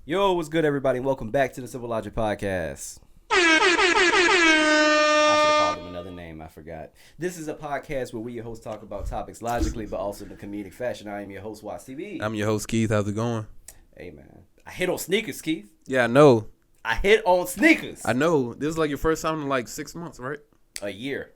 Yo, what's good, everybody? Welcome back to the Civil Logic Podcast. I should have called him another name. I forgot. This is a podcast where we, your hosts, talk about topics logically, but also in a comedic fashion. I am your host, WattsTV. I'm your host, Keith. How's it going? Hey, man. I hit on sneakers, Keith. Yeah, I know. I hit on sneakers. I know. This is like your first time in like 6 months, right? A year.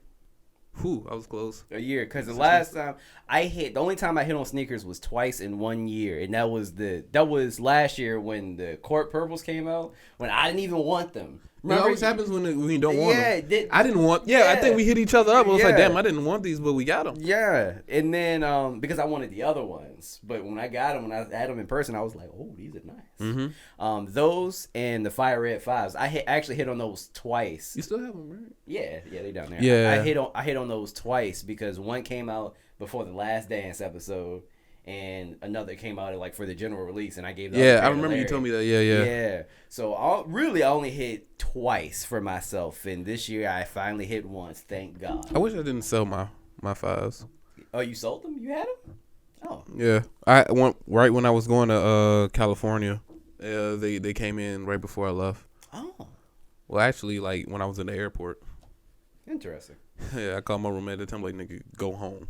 Whew, I was close. A year, because the last time the only time I hit on sneakers was twice in 1 year, and that was last year when the Court Purples came out, when I didn't even want them. It always happens when you don't want them. I didn't want. Yeah, I think we hit each other up. I was like, yeah. damn, I didn't want these, but we got them. Yeah, and then because I wanted the other ones, but when I got them, when I had them in person, I was like, oh, these are nice. Mm-hmm. Those and the Fire Red 5s, I actually hit on those twice. You still have them, right? Yeah, they down there. Yeah, I hit on those twice because one came out before the Last Dance episode, and another came out like for the general release, and I gave. I remember you told me that. Yeah. So I only hit twice for myself, and this year I finally hit once. Thank God. I wish I didn't sell my fives. Oh, you sold them? You had them? Oh. Yeah, I went right when I was going to California. They came in right before I left. Oh. Well, actually, like when I was in the airport. Interesting. Yeah, I called my roommate at the time, like, nigga, go home.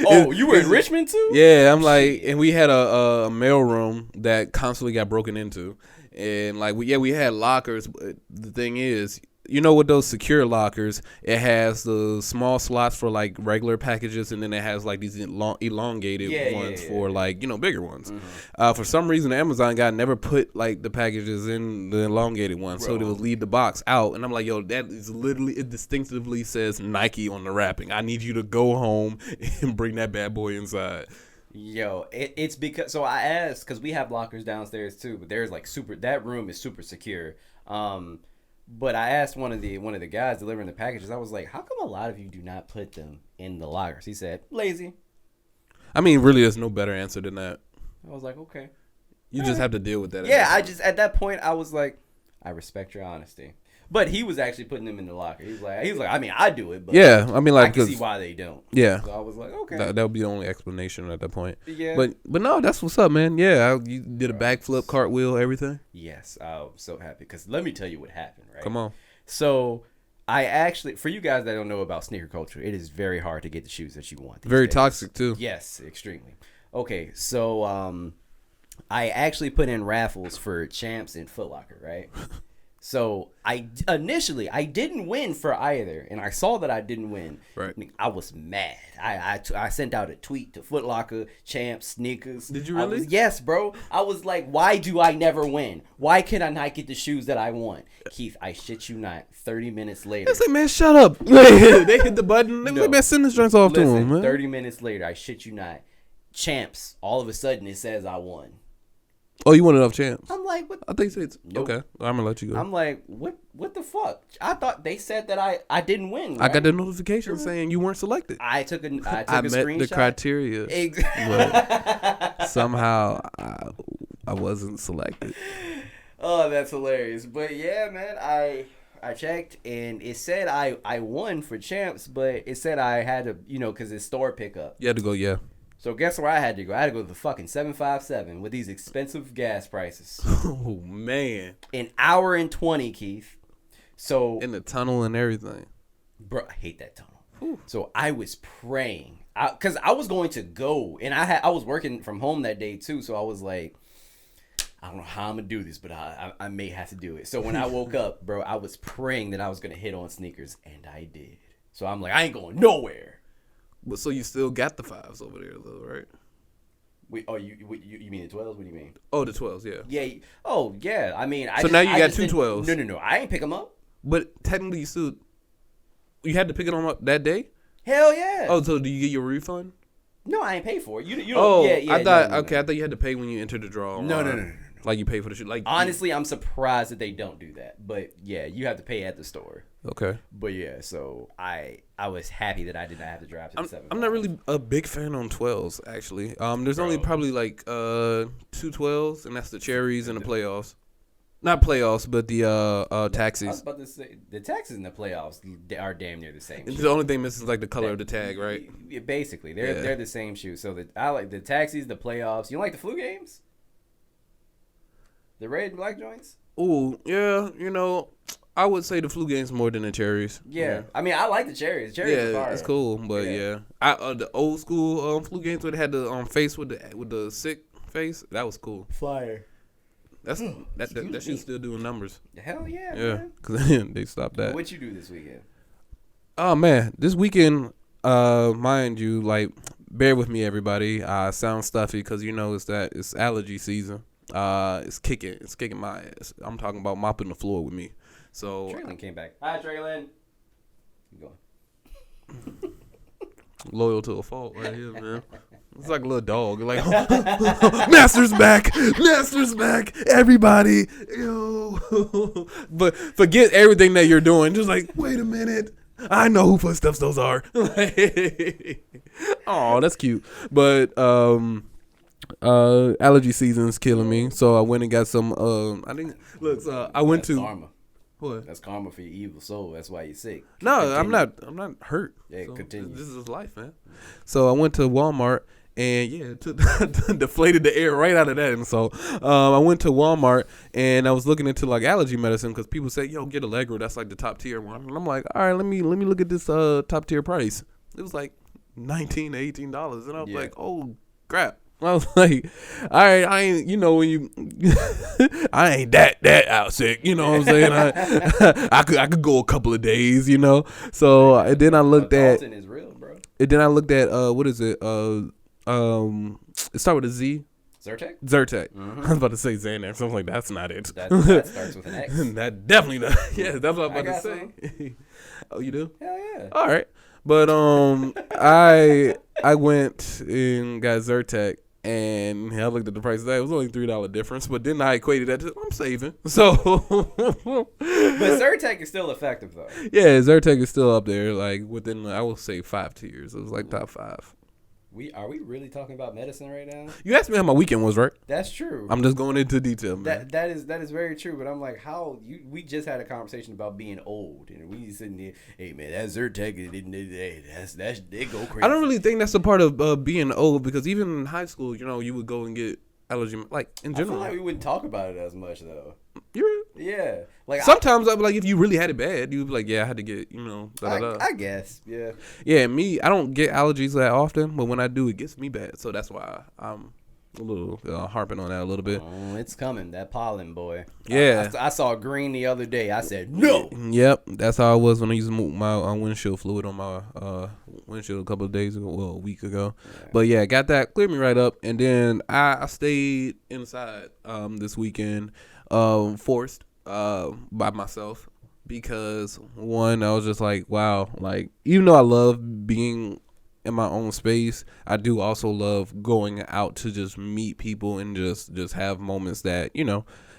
Oh, you were in Richmond too? Yeah, I'm like, and we had a mail room that constantly got broken into, and like, we had lockers. But the thing is, you know, with those secure lockers, it has the small slots for like regular packages, and then it has like these elongated ones for like, you know, bigger ones. Mm-hmm. For some reason, Amazon guy never put like the packages in the elongated one, so they would leave the box out. And I'm like, yo, that is literally, it distinctively says Nike on the wrapping. I need you to go home and bring that bad boy inside. Yo, it's because, so I asked, because we have lockers downstairs too, but there's like that room is super secure. But I asked one of the guys delivering the packages, I was like, how come a lot of you do not put them in the lockers? He said, lazy. I mean, really, there's no better answer than that. I was like, okay. You just have to deal with that. Yeah, at that point, I was like, I respect your honesty. But he was actually putting them in the locker. He was like, I mean, I do it, but yeah, I mean, like, I can see why they don't. Yeah. So I was like, okay. That would be the only explanation at that point. Yeah. But no, that's what's up, man. Yeah, you did a backflip, cartwheel, everything. Yes, I'm so happy because let me tell you what happened. Right. Come on. So I actually, for you guys that don't know about sneaker culture, it is very hard to get the shoes that you want. Very days. Toxic too. Yes, extremely. Okay, so I actually put in raffles for Champs and Foot Locker, right? So I didn't win for either, and I saw that I didn't win. Right. I was mad. I sent out a tweet to Foot Locker, Champs, sneakers. Did you really? Yes, bro. I was like, why do I never win? Why can I not get the shoes that I want? Keith, I shit you not. 30 minutes later. I said, man, shut up. They hit the button. They was like, send this joints off to him, man. 30 minutes later, I shit you not. Champs, all of a sudden it says I won. Oh, you wanted off Champs? I'm like, what? I think it's Nope. okay. I'm gonna let you go. I'm like, what the fuck? I thought they said that I didn't win. Right? I got the notification saying you weren't selected. I took a I met screenshot. the criteria. But somehow I wasn't selected. Oh, that's hilarious. But yeah, man, I checked and it said I won for Champs, but it said I had to, because it's store pickup. You had to go, yeah. So guess where I had to go? I had to go to the fucking 757 with these expensive gas prices. Oh, man. An hour and 20, Keith. So in the tunnel and everything. Bro, I hate that tunnel. Whew. So I was praying. Because I was going to go. And I was working from home that day too. So I was like, I don't know how I'm going to do this, but I may have to do it. So when I woke up, bro, I was praying that I was going to hit on sneakers. And I did. So I'm like, I ain't going nowhere. But so you still got the fives over there, though, right? You mean the 12s? What do you mean? Oh, the 12s, yeah. Yeah. Oh, yeah. I mean, now you got two 12s. No. I ain't pick them up. But technically, you had to pick them up that day? Hell yeah. Oh, so do you get your refund? No, I ain't pay for it. You don't. Oh, yeah. I thought no. I thought you had to pay when you entered the draw. No. Like you pay for the shit. Like honestly, I'm surprised that they don't do that. But yeah, you have to pay at the store. Okay. But yeah, so I was happy that I did not have to drive to the 7. I'm not really a big fan on 12s actually. There's only probably like 2 12s, and that's the cherries and the playoffs. Not playoffs, but the taxis. I was about to say the taxis in the playoffs are damn near the same. The only thing missing is like the color of the tag, right? Basically, they're the same shoes. So I like the taxis, the playoffs. You don't like the flu games? The red and black joints? Ooh, yeah, I would say the flu game's more than the cherries. Yeah. I mean, I like the cherries. Cherries are fire. It's cool, but I the old school flu games where they had the face with the sick face, that was cool. Fire. That shit's still doing numbers. Hell yeah. Yeah, because they stopped that. What you do this weekend? Oh man, this weekend, mind you, like, bear with me, everybody. I sound stuffy because it's allergy season. It's kicking my ass. I'm talking about mopping the floor with me. So Traylon came back. Hi, Traylon. Keep going. Loyal to a fault right here, man. It's like a little dog. Like, Master's back, everybody. Yo. But forget everything that you're doing. Just like, wait a minute. I know who footsteps those are. Oh, that's cute. But allergy season's killing me. So I went and got some. I went to. Karma. What? That's karma for your evil soul. That's why you're sick. No, I'm not hurt. Yeah, so continue. This is life, man. So I went to Walmart and deflated the air right out of that. And so I went to Walmart and I was looking into like allergy medicine because people say, "Yo, get Allegro. That's like the top tier one." And I'm like, "All right, let me look at this top tier price." It was like $19 to $18, and I was like, "Oh crap." I was like, all right, I ain't, when you, I ain't that out sick, you know what I'm saying? I could go a couple of days, So and then I looked at, is real, bro. And then I looked at, what is it? It starts with a Z. Zyrtec? Mm-hmm. I was about to say Xanax. I was like, that's not it. That starts with an X. That definitely not. Yeah, that's what I was about to say. Oh, you do? Hell yeah. All right, but I went and got Zyrtec. And I looked at the price of that. It was only $3 difference. But then I equated that to, I'm saving. So. But Zyrtec is still effective, though. Yeah, Zyrtec is still up there. Like, within, I will say, 5 tiers. It was like top 5. Are we really talking about medicine right now? You asked me how my weekend was, right? That's true. I'm just going into detail, man. That is very true. But I'm like, we just had a conversation about being old, and we sitting there, hey man, that Zyrtec, they go crazy. I don't really think that's a part of being old because even in high school, you would go and get allergy, like in general. I feel like we wouldn't talk about it as much though. Yeah. Like sometimes I'd be like, if you really had it bad, you'd be like, yeah, I had to get, I guess, yeah. Yeah, me, I don't get allergies that often, but when I do, it gets me bad. So that's why I'm a little harping on that a little bit. Oh, it's coming, that pollen, boy. Yeah. I saw green the other day. I said, no. Yep, that's how I was when I used to move my windshield fluid on my windshield a couple of days ago, well, a week ago. Yeah. But yeah, got that, cleared me right up. And then I stayed inside this weekend, forced by myself because one, I was just like, wow, like even though I love being in my own space, I do also love going out to just meet people and just have moments that,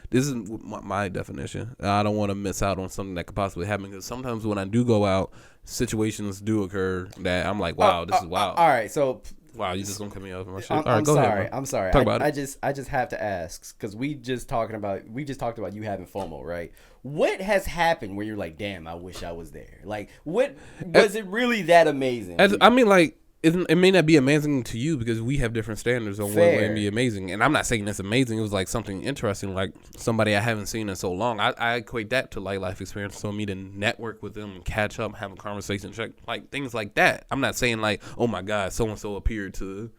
this is my definition. I don't want to miss out on something that could possibly happen because sometimes when I do go out, situations do occur that I'm like, wow, this is wild. All right, so wow, you just gonna cut me off my shit. I'm sorry. I'm sorry. Talk about it. I just have to ask because we just talked about you having FOMO, right? What has happened where you're like, damn, I wish I was there? Like, what was it really that amazing? I mean, like, it may not be amazing to you because we have different standards on what may be amazing. And I'm not saying it's amazing. It was like something interesting, like somebody I haven't seen in so long. I equate that to like life experience. So me to network with them and catch up, have a conversation, check, like things like that. I'm not saying like, oh my God, so-and-so appeared to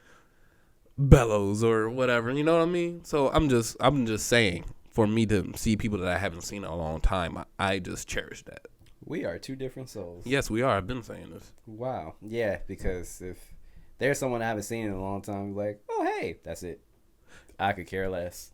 Bellows or whatever. You know what I mean? So I'm just saying for me to see people that I haven't seen in a long time, I just cherish that. We are two different souls. Yes, we are. I've been saying this. Wow. Yeah, because if there's someone I haven't seen in a long time, like, oh, hey, that's it. I could care less.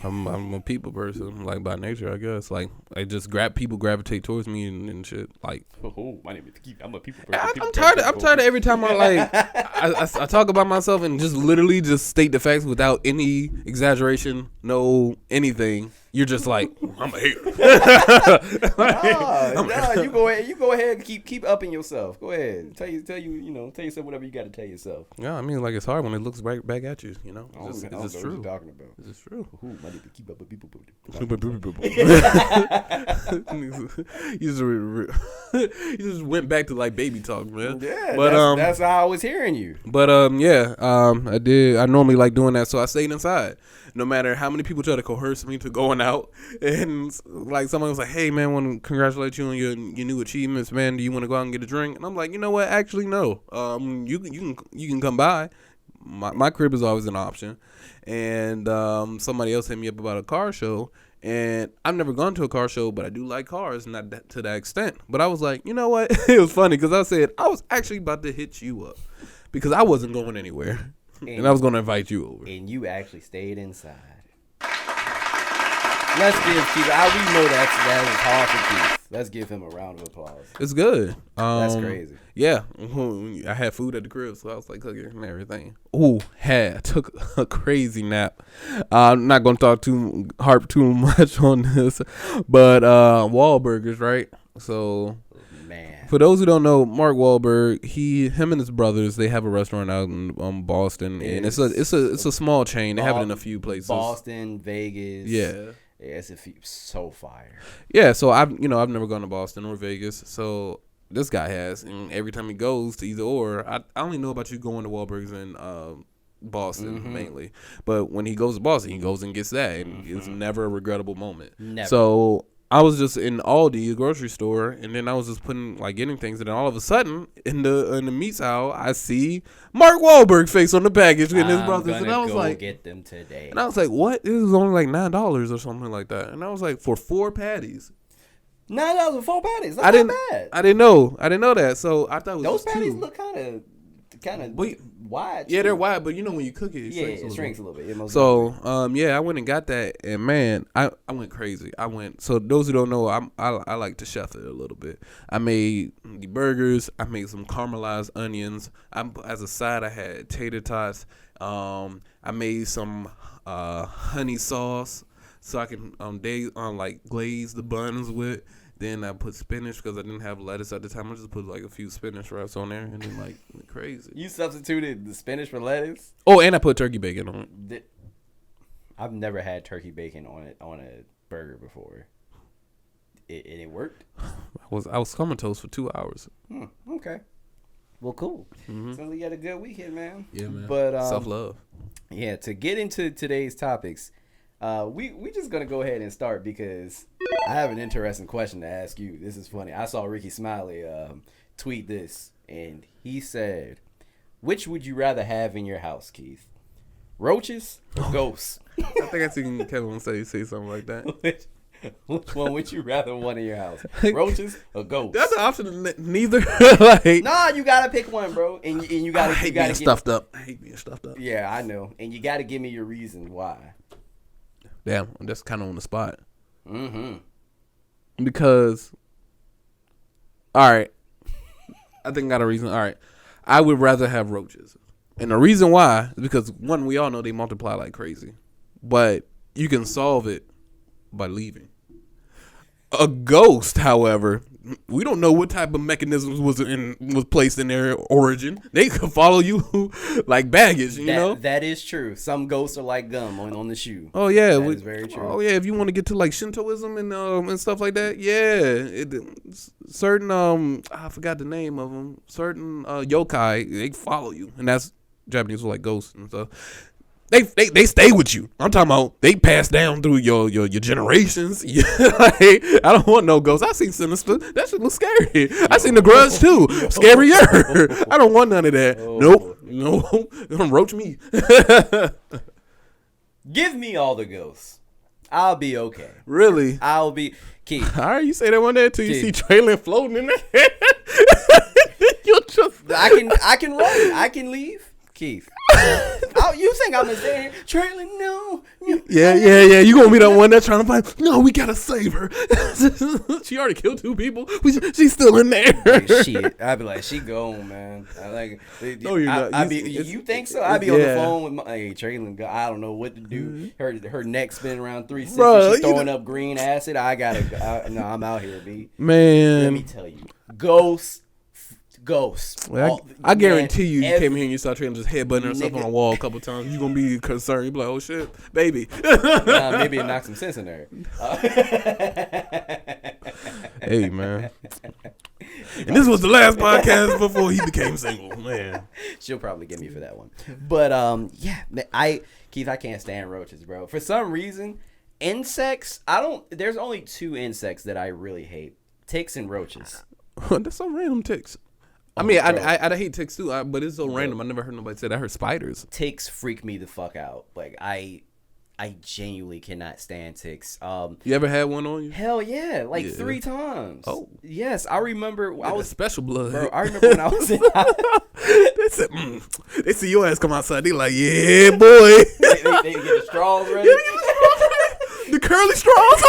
I'm a people person, like by nature, I guess. Like, I just people gravitate towards me and shit. Like, oh, my name is Keith. I'm a people person. I'm tired of every time I talk about myself and just literally just state the facts without any exaggeration, no anything. you're just like, I'm a hater. No, you go ahead, keep upping yourself. Go ahead, tell yourself whatever you got to tell yourself. Yeah, I mean, like, it's hard when it looks right back at you. You know, it's just true. What you talking about? It's true. Ooh, my nigga, keep up with people. You just went back to like baby talk, man. Yeah, but that's how I was hearing you. But I did. I normally like doing that, so I stayed inside. No matter how many people try to coerce me to going out, and like someone was like, "Hey man, want to congratulate you on your new achievements, man. Do you want to go out and get a drink?" And I'm like, you know what? Actually, no. You can come by. My crib is always an option. And somebody else hit me up about a car show, and I've never gone to a car show, but I do like cars, not to that extent. But I was like, you know what? It was funny because I said I was actually about to hit you up because I wasn't going anywhere. And I was going to invite you over. And you actually stayed inside. Let's give Keith. We know that is hard for Keith. Let's give him a round of applause. It's good. That's crazy. Yeah. I had food at the crib, so I was like cooking and everything. I took a crazy nap. I'm not going to harp too much on this, but Wahlburgers, right? So... Man. For those who don't know, Mark Wahlberg, him and his brothers, they have a restaurant out in Boston, and it's a small chain. They have it in a few places. Boston, Vegas. Yeah, it's so fire. Yeah, so I've never gone to Boston or Vegas, so this guy has, and every time he goes to either or, I only know about you going to Wahlburgers in Boston mainly, but when he goes to Boston, he goes and gets that, and it's never a regrettable moment. Never. So I was just in Aldi, a grocery store, and then I was just getting things, and then all of a sudden, in the meats aisle, I see Mark Wahlberg's face on the package with his brothers, and I was like, get them today. And I was like, what? This was only like $9 or something like that, and I was like, for 4 patties. $9 for 4 patties. That's not bad. I didn't know that, so I thought it was those patties 2. look kind of wide. Yeah, they're wide, but when you cook it, it shrinks a little bit. So, I went and got that, and man, I went crazy. So those who don't know, I like to chef it a little bit. I made the burgers. I made some caramelized onions. As a side, I had tater tots. I made some honey sauce, so I can glaze the buns with. Then I put spinach because I didn't have lettuce at the time. I just put a few spinach wraps on there, and then went crazy. You substituted the spinach for lettuce? Oh, and I put turkey bacon on it. I've never had turkey bacon on a burger before. It worked? I was comatose for 2 hours. Okay. Well, cool. Sounds like you had a good weekend, man. Yeah, man. But self-love. Yeah, to get into today's topics, we just gonna go ahead and start because I have an interesting question to ask you. This is funny. I saw Ricky Smiley tweet this, and he said, "Which would you rather have in your house, Keith? Roaches or ghosts?" I think I seen Kevin say something like that. Which one would you rather want in your house? Roaches or ghosts? That's an option. Neither. Nah, you gotta pick one, bro. And you gotta. I hate being stuffed up. I hate being stuffed up. Yeah, I know. And you gotta give me your reason why. Damn, that's kind of on the spot. Because, all right, I think I got a reason. All right, I would rather have roaches, and the reason why is because one, we all know they multiply like crazy, but you can solve it by leaving. A ghost, however, we don't know what type of mechanisms was placed in their origin. They could follow you like baggage, you know? That is true. Some ghosts are like gum on the shoe. Oh yeah, that is very true. Oh yeah, if you want to get to like Shintoism and stuff like that, yeah, certain I forgot the name of them. Certain yokai, they follow you, and that's Japanese for like ghosts and stuff. They stay with you. I'm talking about they pass down through your generations. I don't want no ghosts. I seen Sinister. That shit looks scary. I seen The Grudge too. Scarier. I don't want none of that. Nope. No. Don't roach me. Give me all the ghosts. I'll be okay. Really? I'll be Keith. All right, you say that one day till you see trailing floating in there. I can run. I can leave. Keith. Oh, you think I'm gonna say Traylon? No. Yeah. You gonna be the one that's trying to find? No, we gotta save her. She already killed 2 people. She's still in there. Like, shit, I'd be like, she gone, man. No, you're not. You think so? I'd be on the phone with my Traylon. I don't know what to do. Her neck spinning around 360. Bro, She's throwing up green acid. No, I'm out here, B. Man, let me tell you, Ghost. Well, I guarantee you came here and you saw Traylon just headbutting herself on a wall a couple times. You gonna be concerned. You be like, oh shit, baby. Maybe it knocked some sense in there. Hey man. And this was the last podcast before he became single, man. She'll probably get me for that one. But Keith, I can't stand roaches, bro. For some reason, insects, there's only 2 insects that I really hate. Ticks and roaches. That's some random ticks. I mean, I hate ticks too, but it's so random. I never heard nobody say that. I heard spiders. Ticks freak me the fuck out. Like, I genuinely cannot stand ticks. You ever had one on you? Hell yeah, 3 times. Oh, yes, I remember. I was special blood. Bro, I remember when I was in. They said, they see your ass come outside. They like, yeah, boy. they get the straws ready. The curly straws.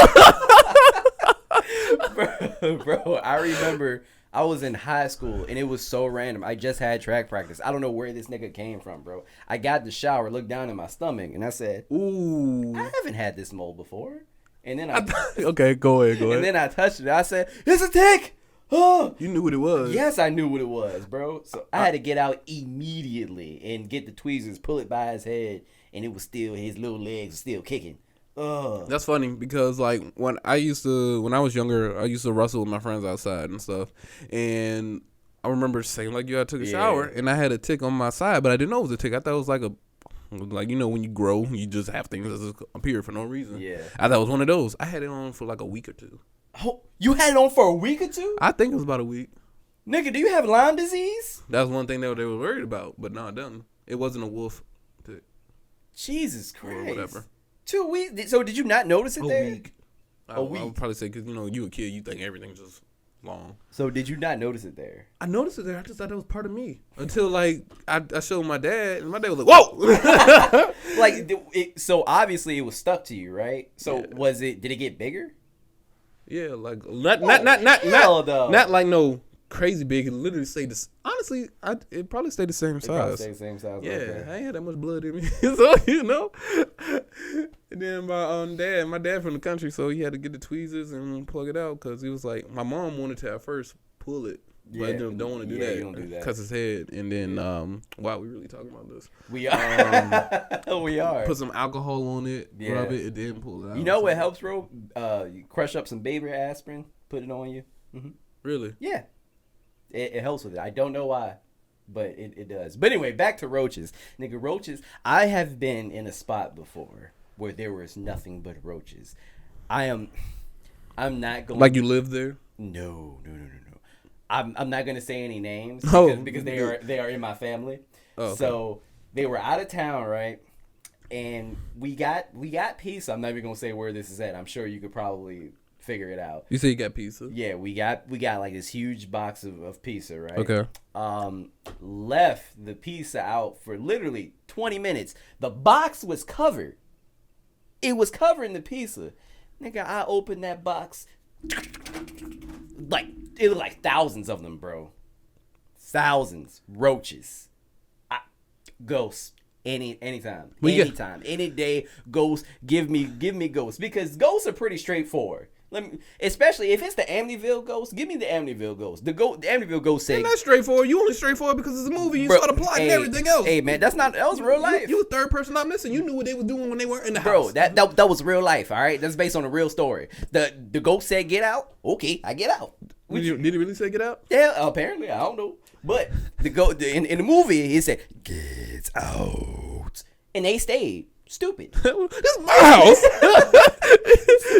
Bro, I remember I was in high school and it was so random. I just had track practice. I don't know where this nigga came from, bro. I got in the shower, looked down in my stomach, and I said, "Ooh, I haven't had this mole before." And then okay, go ahead. And then I touched it. I said, "It's a tick." Oh, you knew what it was. Yes, I knew what it was, bro. So I had to get out immediately and get the tweezers, pull it by his head, and it was still, his little legs were still kicking. That's funny because like when I was younger, I used to wrestle with my friends outside and stuff, and I remember saying like, "I took a shower and I had a tick on my side, but I didn't know it was a tick. I thought it was like when you grow, you just have things that just appear for no reason. Yeah, I thought it was one of those. I had it on for like a week or 2. Oh, you had it on for a week or 2? I think it was about a week. Nigga, do you have Lyme disease? That was one thing that they were worried about, but no, it doesn't. It wasn't a wolf tick. Jesus Christ. Or whatever. 2 weeks. So did you not notice it there? A week. I would probably say because you a kid, you think everything's just long. So did you not notice it there? I noticed it there. I just thought that was part of me until like I showed my dad, and my dad was like, "Whoa!" So obviously it was stuck to you, right? So did it get bigger? Yeah, like not like no crazy big. It literally stayed this. Honestly, it probably stayed the same size. Probably stayed the same size. Yeah, okay. I ain't had that much blood in me, so And then my dad from the country, so he had to get the tweezers and plug it out because he was like, my mom wanted to at first pull it, but don't want to do that. You don't do that. Cuts his head, and then wow, we really talking about this? We are. We are. Put some alcohol on it, rub it, and then pull it out. You know what helps, bro? You crush up some baby aspirin, put it on you. Mm-hmm. Really? Yeah. It helps with it. I don't know why, but it does. But anyway, back to roaches. Nigga, roaches. I have been in a spot before where there was nothing but roaches. I'm not going. Like you live there? No. I'm not gonna say any names because they are in my family. Oh, okay. So they were out of town, right? And we got pizza. I'm not even gonna say where this is at. I'm sure you could probably figure it out. You say you got pizza? Yeah, we got like this huge box of pizza, right? Okay. Left the pizza out for literally 20 minutes. The box was covered. It was covering the pizza. Nigga, I opened that box. Like, it was like thousands of them, bro. Thousands. Roaches. Ghosts. Anytime. Any day, ghosts. Give me ghosts. Because ghosts are pretty straightforward. Especially if it's the Amityville ghost, give me the Amityville ghost. The Amityville ghost say, "It's not straightforward. You only straightforward because it's a movie. You saw the plot and everything else." Hey man, that was real life. You a third person not missing. You knew what they were doing when they weren't in the house. Bro, that was real life. All right, that's based on a real story. The ghost said, "Get out." Okay, I get out. Did he really say get out? Yeah, apparently I don't know. But in the movie he said, "Get out," and they stayed. Stupid. This is my house.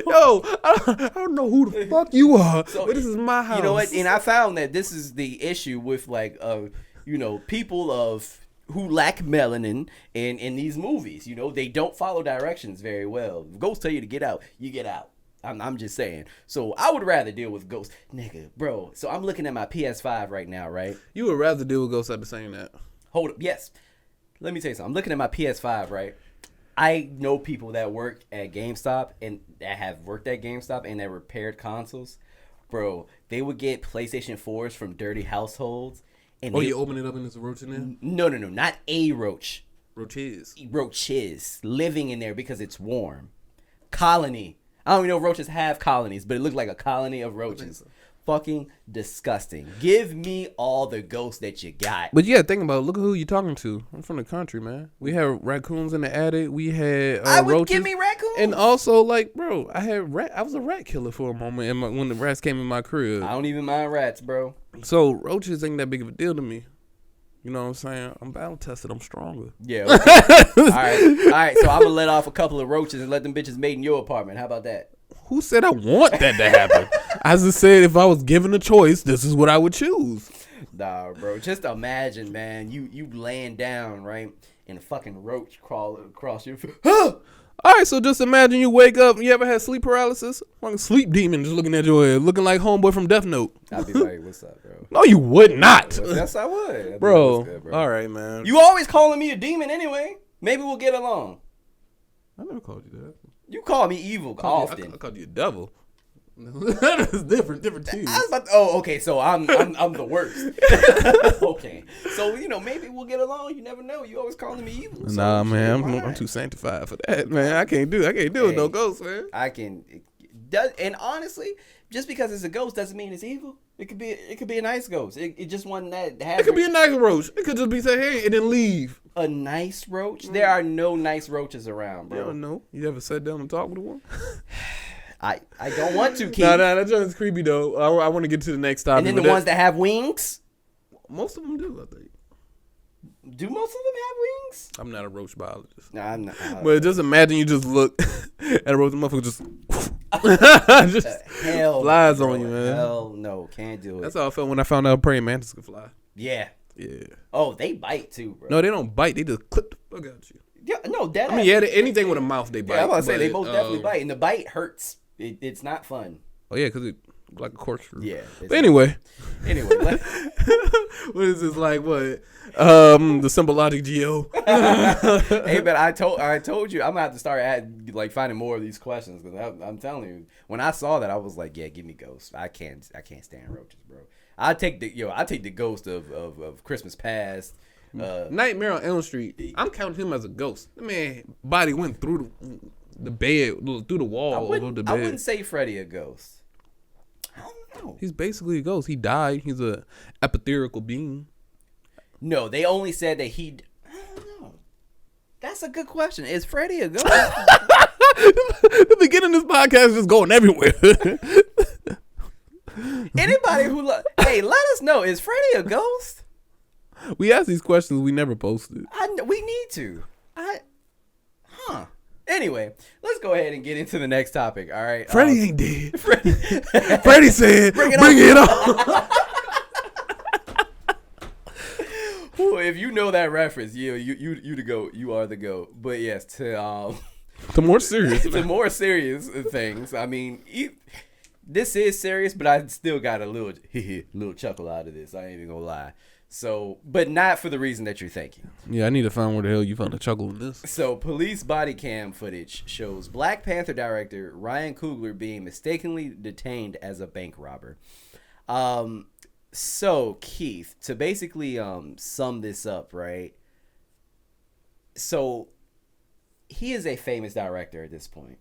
Yo, I don't know who the fuck you are, but this is my house. You know what? And I found that this is the issue with people who lack melanin in these movies. You know, they don't follow directions very well. If ghosts tell you to get out, you get out. I'm just saying. So I would rather deal with ghosts, nigga, bro. So I'm looking at my PS5 right now, right? You would rather deal with ghosts after saying that. Hold up, yes. let me tell you something. I'm looking at my PS5, right? I know people that work at GameStop and that have worked at GameStop and that repaired consoles. Bro, they would get PlayStation 4s from dirty households. And you open it up and there's a roach in there? No, not a roach. Roaches living in there because it's warm. Colony. I don't even know if roaches have colonies, but it looked like a colony of roaches. Fucking disgusting. Give me all the ghosts that you got. But yeah, think about it. Look at who you're talking to. I'm from the country, man. We had raccoons in the attic. We had I would roaches. give me raccoons. And also, like, bro, I was a rat killer for a moment when the rats came in my crib. I don't even mind rats, bro. So roaches ain't that big of a deal to me. You know what I'm saying? I'm battle tested. I'm stronger. Yeah. Okay. All right. So I'm gonna let off a couple of roaches and let them bitches mate in your apartment. How about that? Who said I want that to happen? I just said if I was given a choice, this is what I would choose. Nah, bro. Just imagine, man. You laying down, right, and a fucking roach crawl across your. All right, so just imagine you wake up. You ever had sleep paralysis? Fucking sleep demon just looking at your head, looking like homeboy from Death Note. I'd be like, "What's up, bro?" No, you would not. Yes, I would, bro. Good, bro. All right, man. You always calling me a demon anyway. Maybe we'll get along. I never called you that. You call me evil often. I called you a devil. That is different teams. I was about to, okay, so I'm the worst. Okay, so maybe we'll get along. You never know. You always calling me evil. So nah, man, I'm too sanctified for that, man. I can't do it with no ghost, man. And honestly, just because it's a ghost doesn't mean it's evil. It could be a nice ghost. It just one that has. It could be a nice roach. It could just be say hey and then leave. A nice roach? There are no nice roaches around, bro. You don't know. You ever sat down and talked with one? I don't want to, Keith. Nah, that joint's creepy though. I want to get to the next topic. And then the ones that have wings? Most of them do, I think. Do most of them have wings? I'm not a roach biologist. Nah, I'm not. But just imagine you just look at a roach, the motherfucker just hell flies no, on you, man. Hell no, can't do it. That's how I felt when I found out praying mantis could fly. Yeah. Yeah. Oh, they bite too, bro. No, they don't bite. They just clip the fuck out you. Yeah, no, that. Anything with a mouth, they bite. Yeah, I'm about to say they both definitely bite, and the bite hurts. It's not fun. Oh yeah, because it like a corkscrew. Yeah. But anyway, what is this like? What? The symbologic geo. Hey, but I told you I'm gonna have to start finding more of these questions because I'm telling you, when I saw that I was like, yeah, give me ghosts. I can't stand roaches, bro. I take the ghost of Christmas past. Nightmare on Elm Street. I'm counting him as a ghost. The man body went through the bed, through the wall over the bed. I wouldn't say Freddy a ghost. I don't know. He's basically a ghost. He died. He's a etherical being. No, they only said that I don't know. That's a good question. Is Freddy a ghost? The beginning of this podcast is just going everywhere. Anybody who hey, let us know. Is Freddy a ghost? We asked these questions. We never posted. We need to. Anyway, let's go ahead and get into the next topic. All right. Freddy ain't dead. Freddy said, "Bring it on." Well, if you know that reference, you the GOAT. You are the GOAT. But yes, to more serious, to more serious things. I mean, this is serious, but I still got a little chuckle out of this. I ain't even gonna lie. So, but not for the reason that you're thinking. Yeah, I need to find where the hell you found the chuckle in this. So, police body cam footage shows Black Panther director Ryan Coogler being mistakenly detained as a bank robber. So, Keith, to basically sum this up, right? So, he is a famous director at this point.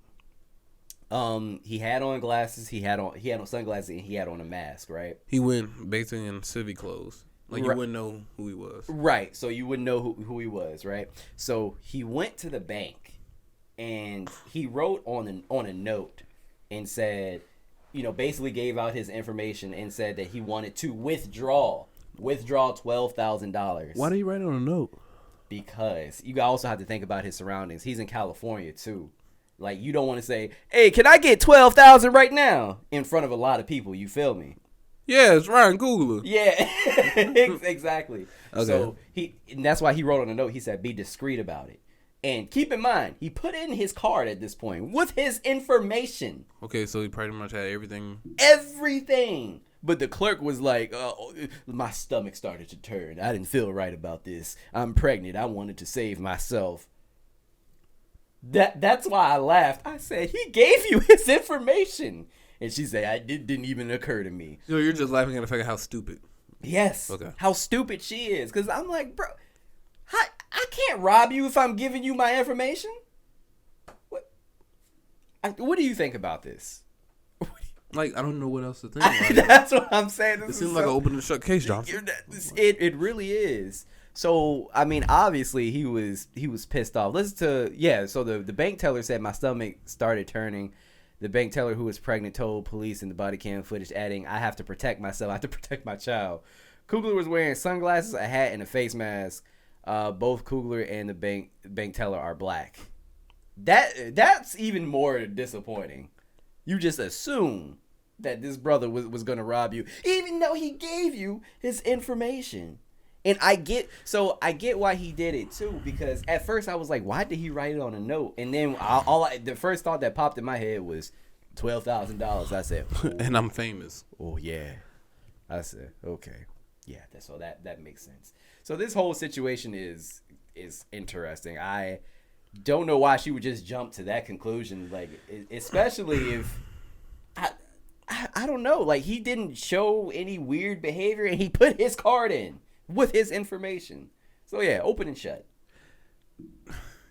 He had on glasses, he had on sunglasses, and he had on a mask, right? He went basically in civic clothes. Like you wouldn't know who he was. Right. So you wouldn't know who he was, right? So he went to the bank and he wrote on a note and said, basically gave out his information and said that he wanted to withdraw $12,000. Why did he write it on a note? Because you also have to think about his surroundings. He's in California too. Like, you don't want to say, "Hey, can I get $12,000 right now?" in front of a lot of people. You feel me? Yeah, it's Ryan Coogler. Yeah, exactly. Okay. So and that's why he wrote on a note. He said, "Be discreet about it." And keep in mind, he put in his card at this point with his information. Okay, so he pretty much had everything. Everything. But the clerk was like, oh, my stomach started to turn. I didn't feel right about this. I'm pregnant. I wanted to save myself. That's why I laughed. I said, he gave you his information. And she said, it didn't even occur to me. So you're just laughing at the fact of how stupid. Yes. Okay. How stupid she is. Because I'm like, bro, I can't rob you if I'm giving you my information. What do you think about this? Like, I don't know what else to think. Like, that's what I'm saying. It seems like an open and shut case, Johnson. It really is. So, I mean, obviously he was pissed off. So the bank teller said my stomach started turning. The bank teller who was pregnant told police in the body cam footage, adding, I have to protect myself. I have to protect my child. Coogler was wearing sunglasses, a hat, and a face mask. Both Coogler and the bank teller are black. That's even more disappointing. You just assume that this brother was going to rob you, even though he gave you his information. And I get why he did it too, because at first I was like, why did he write it on a note? And then the first thought that popped in my head was $12,000. I said, and I'm famous. Oh yeah. I said, okay, yeah. That makes sense. So this whole situation is interesting. I don't know why she would just jump to that conclusion, like, especially if I don't know, like, he didn't show any weird behavior and he put his card in with his information. So yeah, open and shut.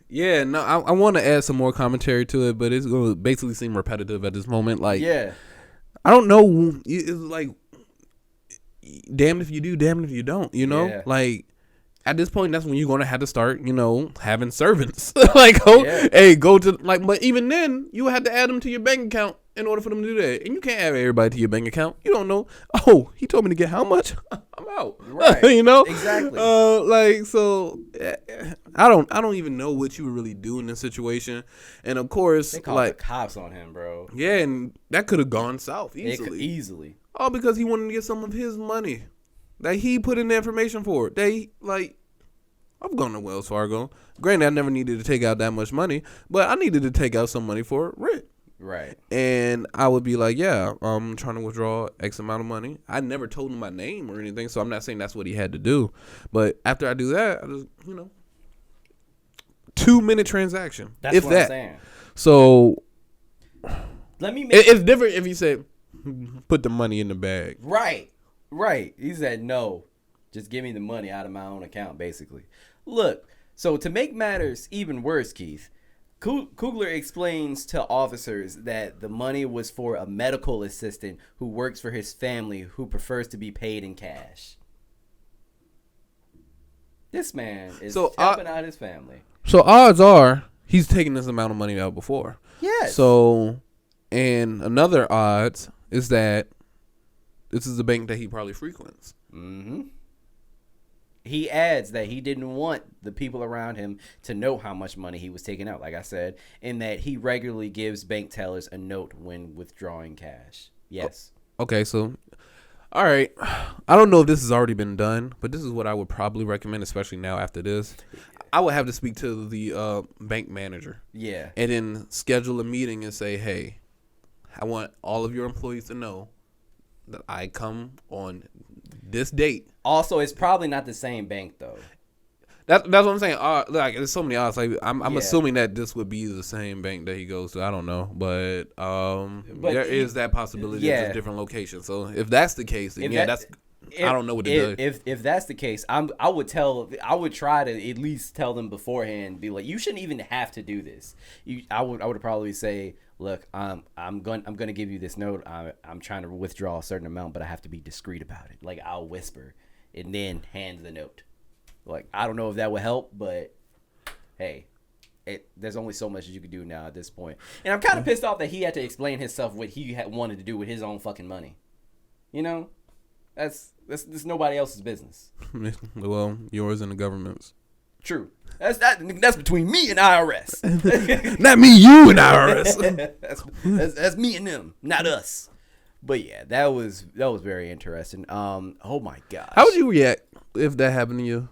Yeah, no, I want to add some more commentary to it, but it's going to basically seem repetitive at this moment. Like, yeah, I don't know. It's like, damn if you do, damn if you don't. You know, yeah. Like, at this point, that's when you're going to have to start, having servants. Like, go to, like, but even then, you have to add them to your bank account in order for them to do that. And you can't add everybody to your bank account. You don't know. Oh, he told me to get how much? I'm out. Right. Exactly. So I don't even know what you would really do in this situation. And of course, they called the cops on him, bro. Yeah, and that could have gone south easily. Easily. All because he wanted to get some of his money that he put in the information for. I've gone to Wells Fargo. Granted, I never needed to take out that much money, but I needed to take out some money for rent. Right. And I would be like, yeah, I'm trying to withdraw X amount of money. I never told him my name or anything, so I'm not saying that's what he had to do. But after I do that, I just, 2-minute transaction. That's what I'm saying. So it's different if you say, put the money in the bag. Right. He said, no, just give me the money out of my own account, basically. Look, so to make matters even worse, Keith, Coogler explains to officers that the money was for a medical assistant who works for his family who prefers to be paid in cash. This man is helping out his family. So odds are he's taken this amount of money out before. Yes. So, and another odds is that this is the bank that he probably frequents. Mm-hmm. He adds that he didn't want the people around him to know how much money he was taking out, like I said, and that he regularly gives bank tellers a note when withdrawing cash. Yes. Okay, so, all right. I don't know if this has already been done, but this is what I would probably recommend, especially now after this. I would have to speak to the bank manager. Yeah. And then schedule a meeting and say, hey, I want all of your employees to know that I come on this date. Also, it's probably not the same bank though. That's what I'm saying. Like, there's so many odds. Like, I'm assuming that this would be the same bank that he goes to. I don't know, but there is that possibility. It's a different location. So if that's the case, then I don't know what to do. If that's the case, I would try to at least tell them beforehand. Be like, you shouldn't even have to do this. I would probably say, look, I'm going to give you this note. I'm trying to withdraw a certain amount, but I have to be discreet about it. Like, I'll whisper and then hand the note. Like, I don't know if that would help, but hey, there's only so much that you can do now at this point. And I'm kind of pissed off that he had to explain himself what he wanted to do with his own fucking money. That's nobody else's business. Well, yours and the government's. True. That's between me and IRS. Not me, you and IRS. that's me and them, not us. But yeah, that was very interesting. Oh my gosh. How would you react if that happened to you?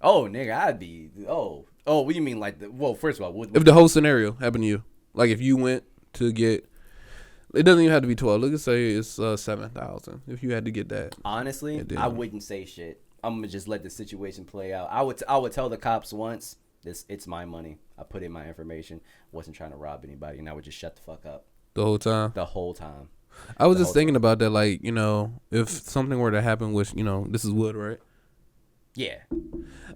Oh nigga, I'd be what do you mean, like, well, first of all, if the whole scenario happened to you, like if you went to get It doesn't even have to be 12. Let's say it's 7,000. If you had to get that, honestly, I wouldn't say shit. I'm gonna just let the situation play out. I would tell the cops once, it's my money. I put in my information. Wasn't trying to rob anybody, and I would just shut the fuck up the whole time. The whole time. I was just thinking about that, like, you know, if something were to happen, which, you know, this is wood, right? Yeah.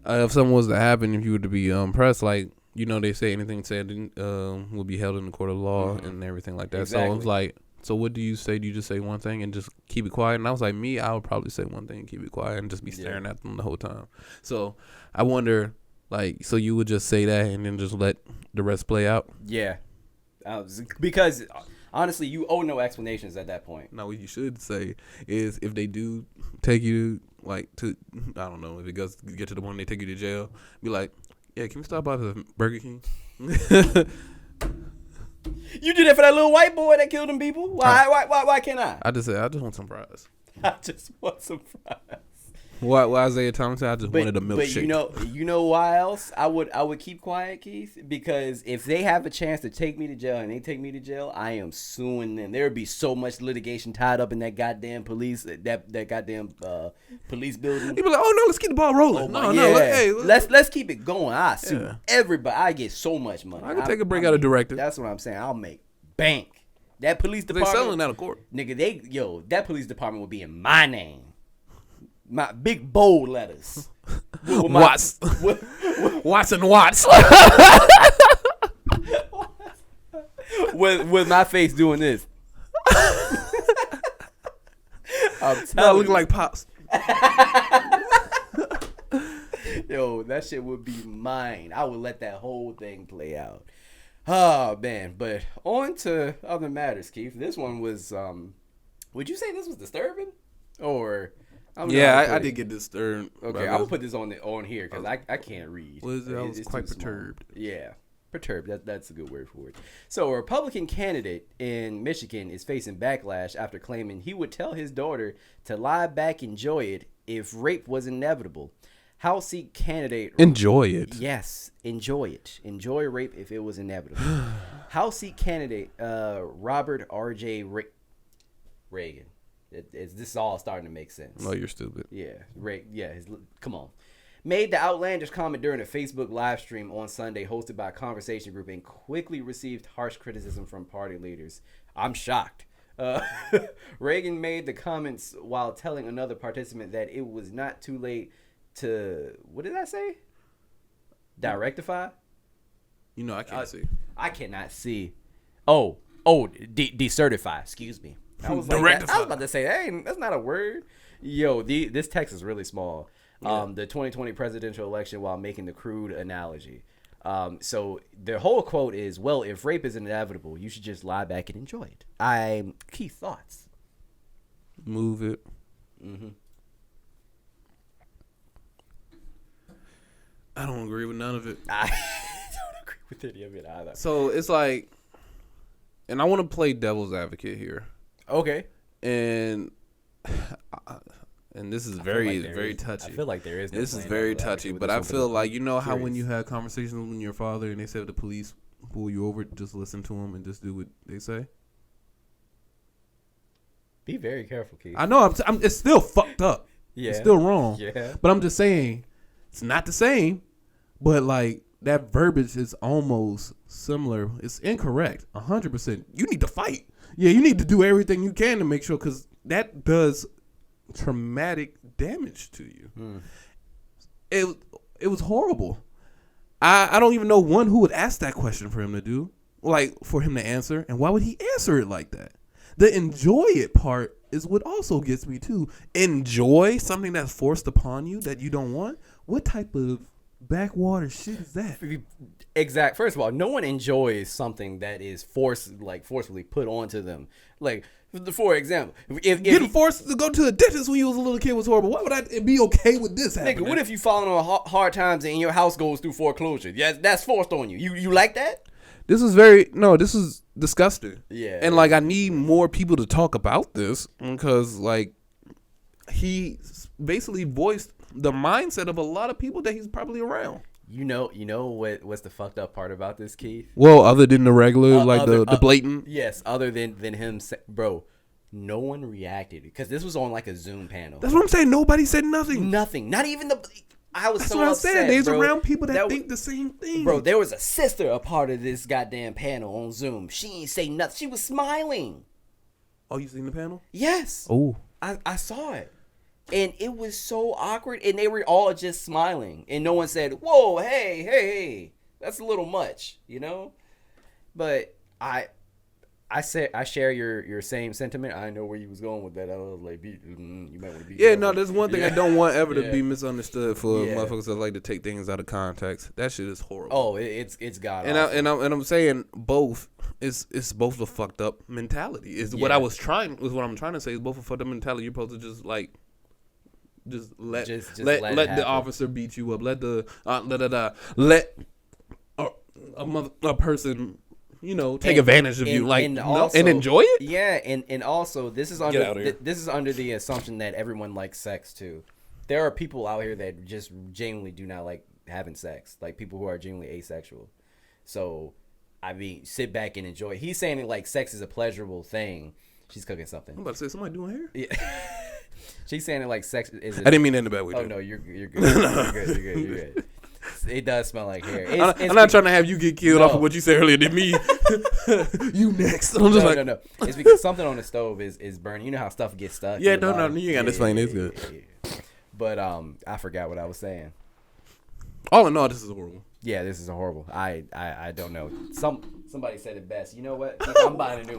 If something was to happen, if you were to be pressed, like, you know, they say anything said will be held in the court of law and everything like that. Exactly. So I was like, so what do you say? Do you just say one thing and just keep it quiet? And I was like, I would probably say one thing and keep it quiet and just be staring at them the whole time. So I wonder, like, so you would just say that and then just let the rest play out? Yeah. Because honestly, you owe no explanations at that point. Now, what you should say is if they do take you, like, to, I don't know, if it goes get to the point they take you to jail, be like, yeah, can we stop by the Burger King? You did it for that little white boy that killed them people? Why can't I? I just want some fries. I just want some fries. Why Isaiah Thomas said I just wanted a milkshake. But you know why else I would keep quiet, Keith? Because if they have a chance to take me to jail and they take me to jail, I am suing them. There would be so much litigation tied up in that goddamn police police building. You'd be like, oh no, let's keep the ball rolling. Let's keep it going. I sue everybody. I get so much money. I can take a break out of director. That's what I'm saying. I'll make bank. That police department, they selling out of court, nigga. That police department will be in my name. My big bold letters. Watts. Watts and Watts. with my face doing this. I'm looking like Pops. Yo, that shit would be mine. I would let that whole thing play out. Oh, man. But on to other matters, Keith. This one was, would you say this was disturbing? Or... I did get disturbed. Okay, I'm gonna put this on here because I can't read. What is it? I was quite perturbed. Yeah, perturbed. That's a good word for it. So a Republican candidate in Michigan is facing backlash after claiming he would tell his daughter to lie back, enjoy it if rape was inevitable. House seat candidate enjoy it. Yes, enjoy it. Enjoy rape if it was inevitable. House seat candidate Robert R.J. Reagan. This is all starting to make sense. No, you're stupid. Yeah, come on. Made the outlandish comment during a Facebook live stream on Sunday hosted by a conversation group and quickly received harsh criticism from party leaders. I'm shocked. Reagan made the comments while telling another participant that it was not too late to, what did I say? Directify? You know, I can't see. I cannot see. Decertify, excuse me. I was about to say, hey, that's not a word. Yo, this text is really small. The 2020 presidential election while making the crude analogy. So the whole quote is, well, if rape is inevitable, you should just lie back and enjoy it. Key thoughts. Move it. Mm-hmm. I don't agree with none of it. I don't agree with any of it either. So it's like, and I want to play devil's advocate here. Okay. And this is very touchy. I feel like there is. This is very touchy, but I feel like, you know how when you have conversations with your father and they say if the police pull you over, just listen to them and just do what they say? Be very careful, Keith. I know. It's still fucked up. Yeah. It's still wrong. Yeah. But I'm just saying, it's not the same, but like that verbiage is almost similar. It's incorrect. 100%. You need to fight. Yeah, you need to do everything you can to make sure, because that does traumatic damage to you. It was horrible. I don't even know who would ask that question for him to do, like for him to answer, and why would he answer it like that? The enjoy it part is what also gets me too. Enjoy something that's forced upon you that you don't want? What type of backwater shit is that? Exact. First of all, no one enjoys something that is forcefully put onto them. Like, for example, if getting forced to go to the dentist when you was a little kid was horrible, why would I be okay with this happening? Nigga, what if you falling on hard times and your house goes through foreclosure? Yeah, that's forced on you. You like that? This is disgusting. Yeah. And like, I need more people to talk about this, because like, he basically voiced the mindset of a lot of people that he's probably around. You know what's the fucked up part about this, Keith? Well, other than the regular, the blatant. Yes, other than him, bro. No one reacted because this was on like a Zoom panel. That's what I'm saying. Nobody said nothing. Nothing. Not even the. I was That's so what upset, I'm saying. There's bro. around people that think the same thing. Bro, there was a sister a part of this goddamn panel on Zoom. She ain't say nothing. She was smiling. Oh, you seen the panel? Yes. Oh. I saw it. And it was so awkward. And they were all just smiling. And no one said, whoa, hey. That's a little much, you know? But I share your same sentiment. I know where you was going with that. I was like, you might want to be. Yeah, no, there's one thing I don't want ever to be misunderstood for motherfuckers that like to take things out of context. That shit is horrible. Oh, it's god. And I'm saying both. It's both a fucked up mentality. Is what I'm trying to say. Is both a fucked up mentality. You're supposed to just let the officer beat you up. Let a person, take advantage of you, and enjoy it. Yeah, and also this is under the assumption that everyone likes sex too. There are people out here that just genuinely do not like having sex, like people who are genuinely asexual. So, I mean, sit back and enjoy. He's saying it like sex is a pleasurable thing. She's cooking something. I'm about to say somebody doing hair. Yeah. She's saying it like sex is. I didn't mean that in a bad way. Oh no, you're good. You're good. It does smell like hair. I'm not trying to have you get killed off of what you said earlier than me. You next. I'm just no. It's because something on the stove is burning. You know how stuff gets stuck. Yeah, no. You ain't got to explain. It's good. Yeah. But I forgot what I was saying. All in all, this is horrible. Yeah, this is horrible. I don't know. Somebody said it best. You know what? I'm buying a new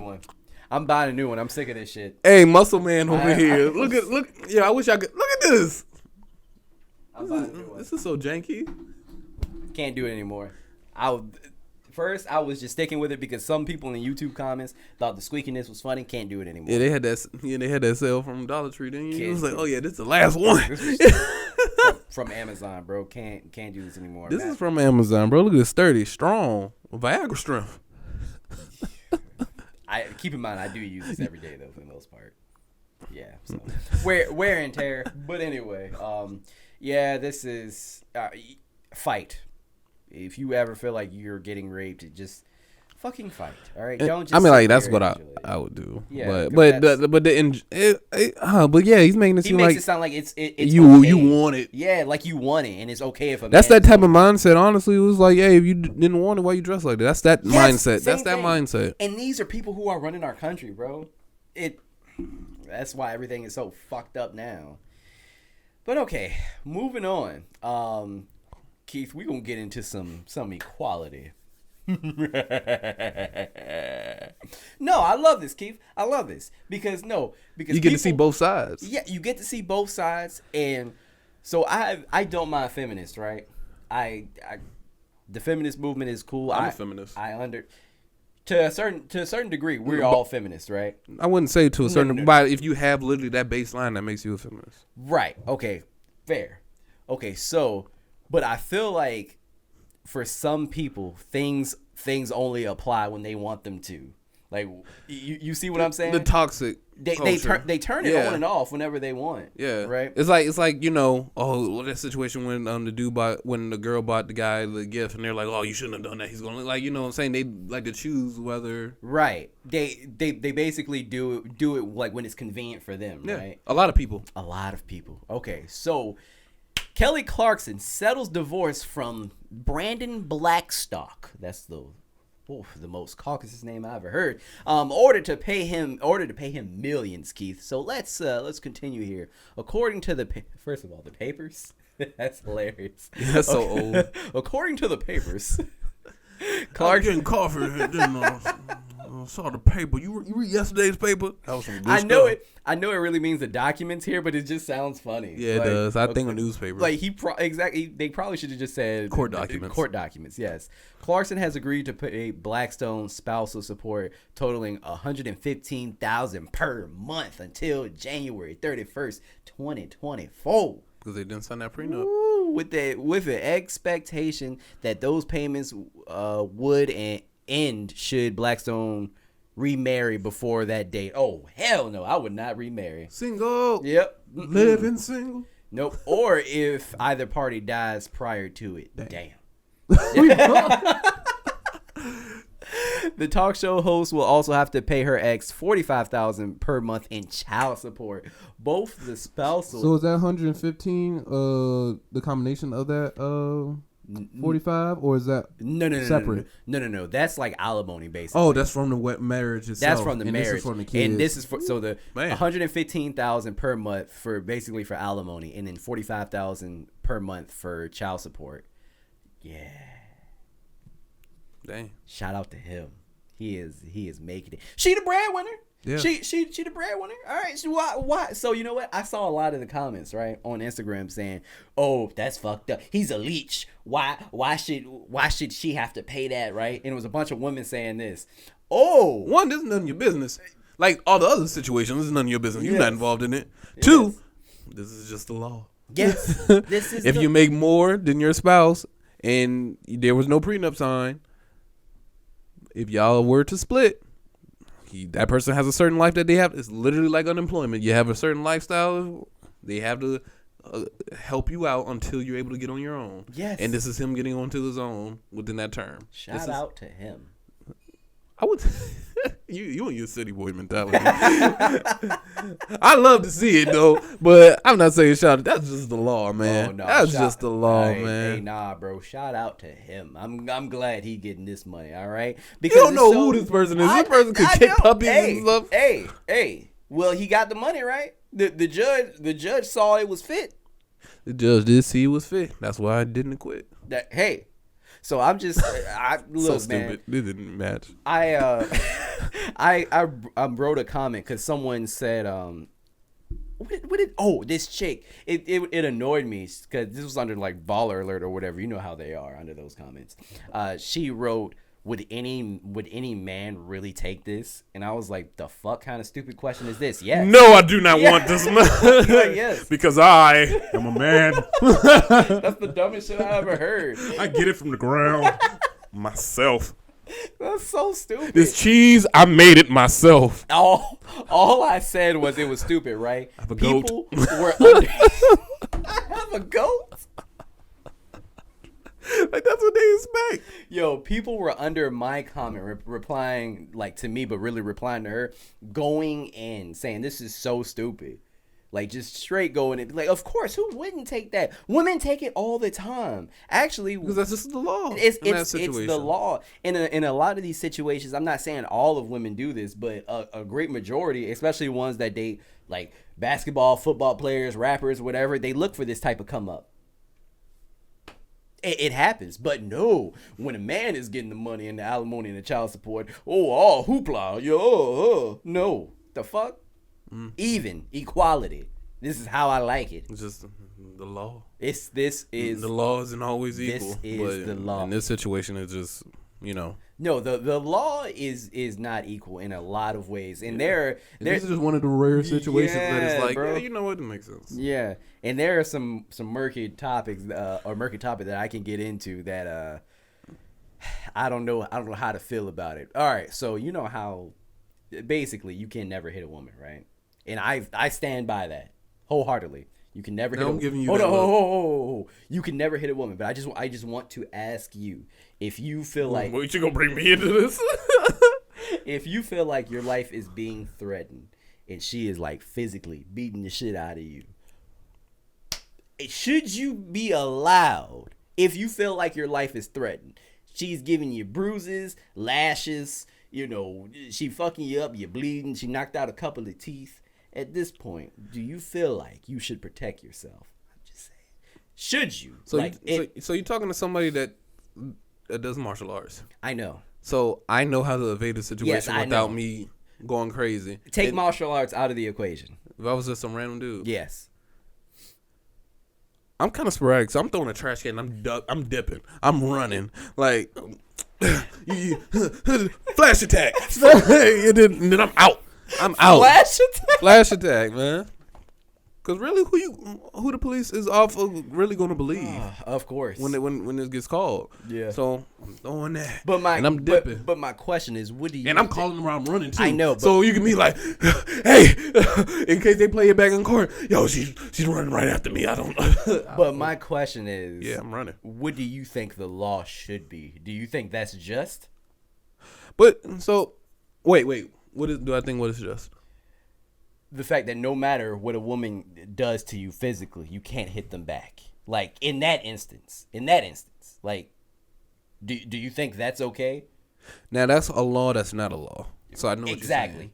one. I'm sick of this shit. Hey, muscle man over here. Look. Yeah, I wish I could. Look at this. I'm buying a new one. This is so janky. Can't do it anymore. I was just sticking with it because some people in the YouTube comments thought the squeakiness was funny. Can't do it anymore. Yeah, they had that sale from Dollar Tree, didn't you? It was like, oh yeah, this is the last one. From Amazon, bro. Can't do this anymore. This is from Amazon, bro. Look at this, sturdy, strong, Viagra strength. I keep in mind I do use this every day though for the most part. Yeah, so wear and tear. But anyway, this is fight. If you ever feel like you're getting raped, just fucking fight. All right, don't just. I mean, like that's what I would do. Yeah, but yeah, he's making it seem like it sound like it's you okay. You want it. Yeah, like you want it, and it's okay if a that's man that type of mindset. Honestly, it was like, hey, if you didn't want it, why you dress like that? That's that mindset. That's that mindset. And these are people who are running our country, bro. That's why everything is so fucked up now. But okay, moving on. Keith, we're gonna get into some equality. No, I love this, Keith. I love this because you get to see both sides. Yeah, you get to see both sides, and so I don't mind feminists, right? The feminist movement is cool. I'm a feminist. To a certain degree, we're all feminists, right? I wouldn't say to a certain, but if you have literally that baseline, that makes you a feminist. Right. Okay. Fair. Okay. So, but I feel like for some people, things things only apply when they want them to. Like, you see what I'm saying? The toxic they turn it on and off whenever they want. Yeah, right. It's like you know, that situation when when the girl bought the guy the gift and they're like, oh, you shouldn't have done that. He's gonna like, you know what I'm saying? They like to choose whether right. They basically do it like when it's convenient for them. Yeah. Right. A lot of people. Okay, so Kelly Clarkson settles divorce from Brandon Blackstock. That's the most Caucasus name I ever heard. Order to pay him millions, Keith. So let's continue here. According to the first of all, the papers. That's hilarious. That's so old. According to the papers, Clarkson coffee. Saw the paper. You read yesterday's paper? That was some good I know it. I know it really means the documents here, but it just sounds funny. Yeah, it does. I think a newspaper. Like exactly. They probably should have just said court documents. Court documents. Yes. Clarkson has agreed to pay Blackstone spousal support totaling $115,000 per month until January 31st, 2024. Because they didn't sign that prenup. Ooh, with the expectation that those payments would end should Blackstone remarry before that date. Oh, hell no. I would not remarry. Single. Yep. Living single. Nope. Or if either party dies prior to it. Damn. The talk show host will also have to pay her ex $45,000 per month in child support. Both the spousal. So is that 115 the combination of that 45, or is that separate? No. That's like alimony, basically. Oh, that's from the wet marriage itself. That's from the and marriage. This is from the kids. And this is for the $115,000 per month for basically for alimony, and then $45,000 per month for child support. Yeah. Dang. Shout out to him. He is making it. She the breadwinner. Yeah. She the breadwinner. All right. So why? So you know what? I saw a lot of the comments right on Instagram saying, "Oh, that's fucked up. He's a leech. Why should she have to pay that?" Right? And it was a bunch of women saying this. Oh, one, this is none of your business. Like all the other situations, this is none of your business. You're not involved in it. Yes. 2, this is just the law. Yes. This is if you make more than your spouse and there was no prenup signed, if y'all were to split, that person has a certain life that they have. It's literally like unemployment. You have a certain lifestyle. They have to help you out until you're able to get on your own. Yes. And this is him getting onto his own within that term. Shout out to him. I would. you and your city boy mentality. I love to see it though, but I'm not saying shout out. That's just the law, man. Oh, no. That's just the law, man. man. Hey, nah, bro. Shout out to him. I'm glad he getting this money. All right. Because you don't know who this person is. This person could kick puppies and stuff. Hey. Well, he got the money, right? The judge saw it was fit. The judge did see it was fit. That's why I didn't quit. Hey. So I'm just, look, so stupid. Man. It didn't match. I wrote a comment because someone said, this chick. It annoyed me because this was under like Baller Alert or whatever. You know how they are under those comments. She wrote, would any man really take this? And I was like, the fuck kind of stupid question is this? Yes. No, I do not want this man. Yes. Because I am a man. That's the dumbest shit I ever heard. I get it from the ground myself. That's so stupid. This cheese, I made it myself. All I said was it was stupid, right? I have a goat. People were under. I have a goat. Like that's what they expect. Yo, people were under my comment replying like to me, but really replying to her, going in saying this is so stupid, like just straight going in. Like, of course, who wouldn't take that? Women take it all the time. Actually, because that's just the law. It's the law. In a lot of these situations, I'm not saying all of women do this, but a great majority, especially ones that date like basketball, football players, rappers, whatever, they look for this type of come up. It happens, but no, when a man is getting the money and the alimony and the child support, hoopla, no, the fuck? Even, equality. This is how I like it. It's just the law. The law isn't always equal. This is the law. In this situation, it's just, No, the law is not equal in a lot of ways, and this is just one of the rare situations that it's like, bro. Yeah, you know what, it makes sense. Yeah, and there are some murky topics murky topic that I can get into that I don't know how to feel about it. All right, so you know how basically you can never hit a woman, right? And I stand by that wholeheartedly. You can never hit a woman. I'm giving you You can never hit a woman, but I just want to ask you if you feel like what you gonna bring me into this? If you feel like your life is being threatened and she is like physically beating the shit out of you, should you be allowed, if you feel like your life is threatened, she's giving you bruises, lashes, she fucking you up, you're bleeding, she knocked out a couple of teeth. At this point, do you feel like you should protect yourself? I'm just saying. Should you? So you're talking to somebody that does martial arts. I know. So I know how to evade the situation without me going crazy. Take martial arts out of the equation. If I was just some random dude. Yes. I'm kind of sporadic, so I'm throwing a trash can and I'm dipping. I'm running. Like, flash attack. And then I'm out. I'm out. Flash attack? Flash attack, man. Because really, who the police is off of really going to believe? Of course. When this gets called. Yeah. So I'm throwing that. And I'm dipping. But my question is, what do you? And I'm calling them around running too. I know. So you can be like, hey, in case they play it back in court, yo, she's running right after me. I don't. But my question is, yeah, I'm running. What do you think the law should be? Do you think that's just? But so, wait. What is just? The fact that no matter what a woman does to you physically, you can't hit them back. Like in that instance, like, do you think that's okay? Now that's a law. That's not a law. So I know exactly.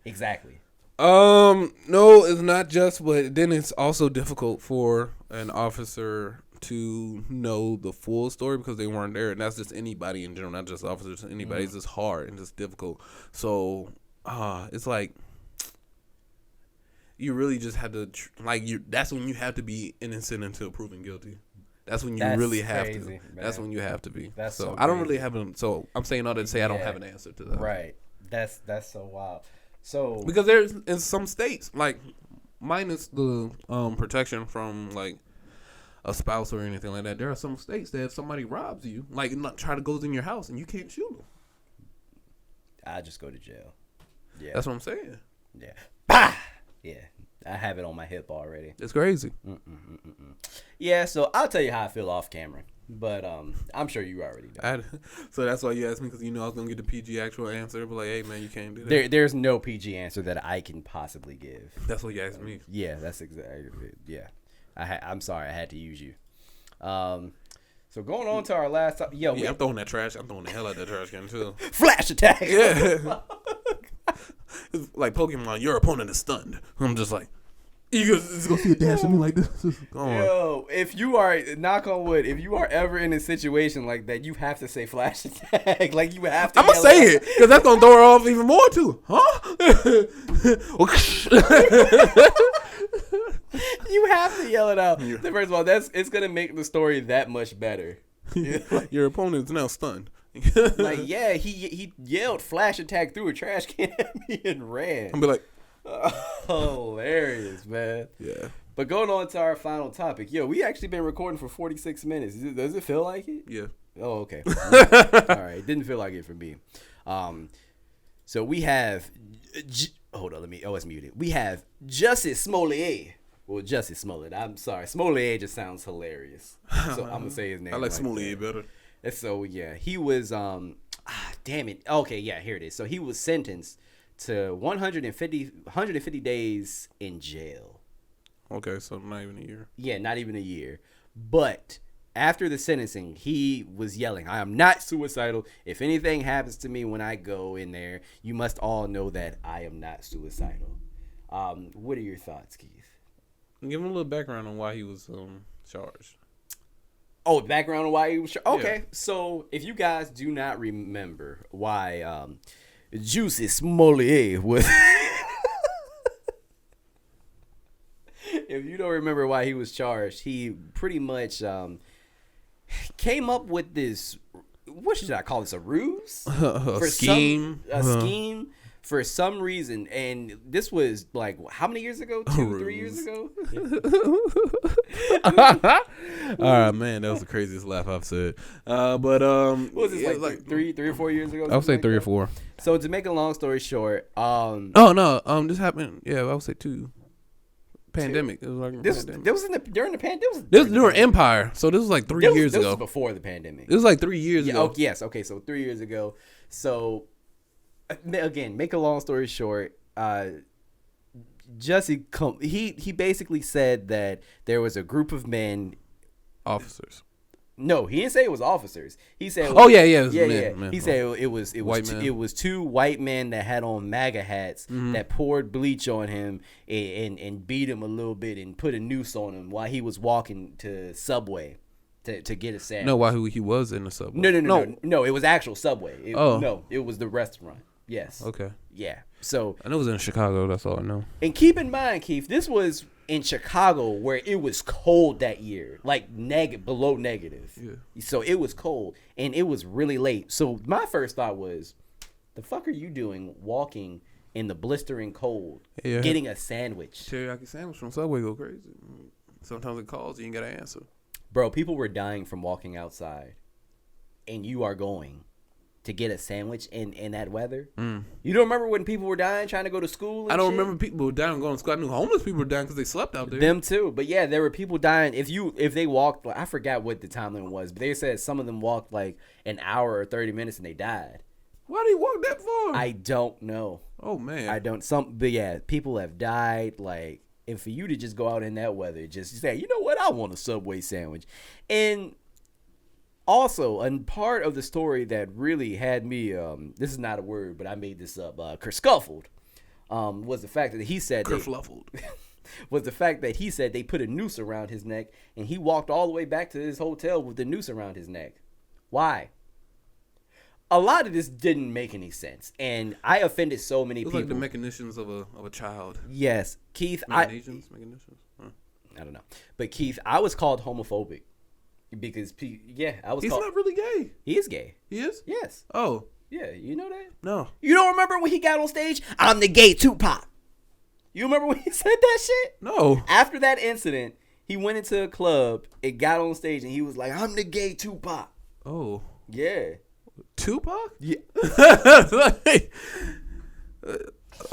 No, it's not just, but then it's also difficult for an officer to know the full story because they weren't there, and that's just anybody in general, not just officers. Anybody. It's just hard and just difficult. So, it's like. You really just have to that's when you have to be innocent until proven guilty. That's when you really have to. Man. That's when you have to be. That's so I don't really have so I'm saying all that to say I don't have an answer to that. Right. That's so wild. So because there's in some states, like minus the protection from like a spouse or anything like that, there are some states that if somebody robs you, like try to go in your house and you can't shoot them. I just go to jail. Yeah. That's what I'm saying. Yeah. Bah! Yeah, I have it on my hip already. It's crazy. Yeah, so I'll tell you how I feel off camera, but I'm sure you already know. So that's why you asked me because you know I was gonna get the PG actual answer, but like, hey man, you can't do that. There's no PG answer that I can possibly give. That's what you asked me. Yeah, that's exactly it. Yeah, I'm sorry I had to use you. So going on to our last topic. I'm throwing that trash. I'm throwing the hell out of that trash can too. Flash attack. Yeah. It's like Pokemon, your opponent is stunned. I'm just like, you just go see a dash at me like this. Yo, if you are, knock on wood, if you are ever in a situation like that, you have to say flash attack. Like you have to. I'm gonna say it because that's gonna throw her off even more too, huh? You have to yell it out. First of all, it's gonna make the story that much better. Your opponent is now stunned. Like yeah, he yelled flash attack through a trash can at me and ran. I'm be like, hilarious, man. Yeah. But going on to our final topic, we actually been recording for 46 minutes. Does it feel like it? Yeah. Oh, okay. All right. Didn't feel like it for me. So we have, hold on, it's muted. We have Justice Smollett. Well, Justice Smollett. I'm sorry. Smollett just sounds hilarious. So I'm going to say his name. I like Smollett better. And so, yeah, he was, damn it. Okay, yeah, here it is. So he was sentenced to 150 days in jail. Okay, so not even a year. Yeah, not even a year. But after the sentencing, he was yelling, I am not suicidal. If anything happens to me when I go in there, you must all know that I am not suicidal. What are your thoughts, Keith? Give him a little background on why he was charged. Oh, background on why he was charged? Okay, yeah. So if you guys do not remember why Juicy Smollett was... If you don't remember why he was charged, he pretty much came up with this, what should I call this, a ruse? A scheme. Scheme for some reason. And this was like, how many years ago? 3 years ago? All right, man, that was the craziest laugh I've said. But what was this, like 3 or 4 years ago? I would say 3 or 4. So to make a long story short, this happened. Yeah, I would say 2. Pandemic. It was like during the pandemic. This was during Empire, so this was like 3 years ago. This was before the pandemic. It was like 3 years ago. Oh, yes. Okay, so 3 years ago. So again, make a long story short, Jesse, he basically said that there was a group of men, officers. No, he didn't say it was officers. He said, men. He said it was it was 2 white men that had on MAGA hats that poured bleach on him and beat him a little bit and put a noose on him while he was walking to Subway to get a sandwich. No, while he was in the Subway. No, it was actual Subway. No, it was the restaurant. Yes. Okay. Yeah. So I know it was in Chicago. That's all I know. And keep in mind, Keith, this was in Chicago where it was cold that year, like below negative. Yeah. So it was cold and it was really late. So my first thought was, the fuck are you doing walking in the blistering cold, Yeah. getting a sandwich. Teriyaki sandwich from Subway go crazy. Sometimes it calls, you ain't got to answer. Bro, people were dying from walking outside, and you are going to get a sandwich in that weather. You don't remember when people were dying trying to go to school? And I don't shit? remember people were dying going to school. I knew homeless people were dying because they slept out there. Them too, but yeah, there were people dying. If they walked, I forgot what the time limit was, but they said some of them walked like an hour or 30 minutes and they died. Why did he walk that far? I don't know. Oh man, I don't. But yeah, people have died. Like, and for you to just go out in that weather, just say, you know what, I want a Subway sandwich, and. Also, a part of the story that really had me, this is not a word, but I made this up, kerscuffled, was the fact that he said was the fact that he said they put a noose around his neck, and he walked all the way back to his hotel with the noose around his neck. Why? A lot of this didn't make any sense, and I offended so many people. Like the mechanicians of a child. Yes, Keith. Mechanicians? Huh. I don't know, but Keith, I was called homophobic. Because, I was. He's not really gay. He is gay. He is? Yes. Oh. Yeah, you know that? No. You don't remember when he got on stage? I'm the gay Tupac. You remember when he said that shit? No. After that incident, he went into a club and got on stage and he was like, I'm the gay Tupac. Oh. Yeah. Tupac? Yeah.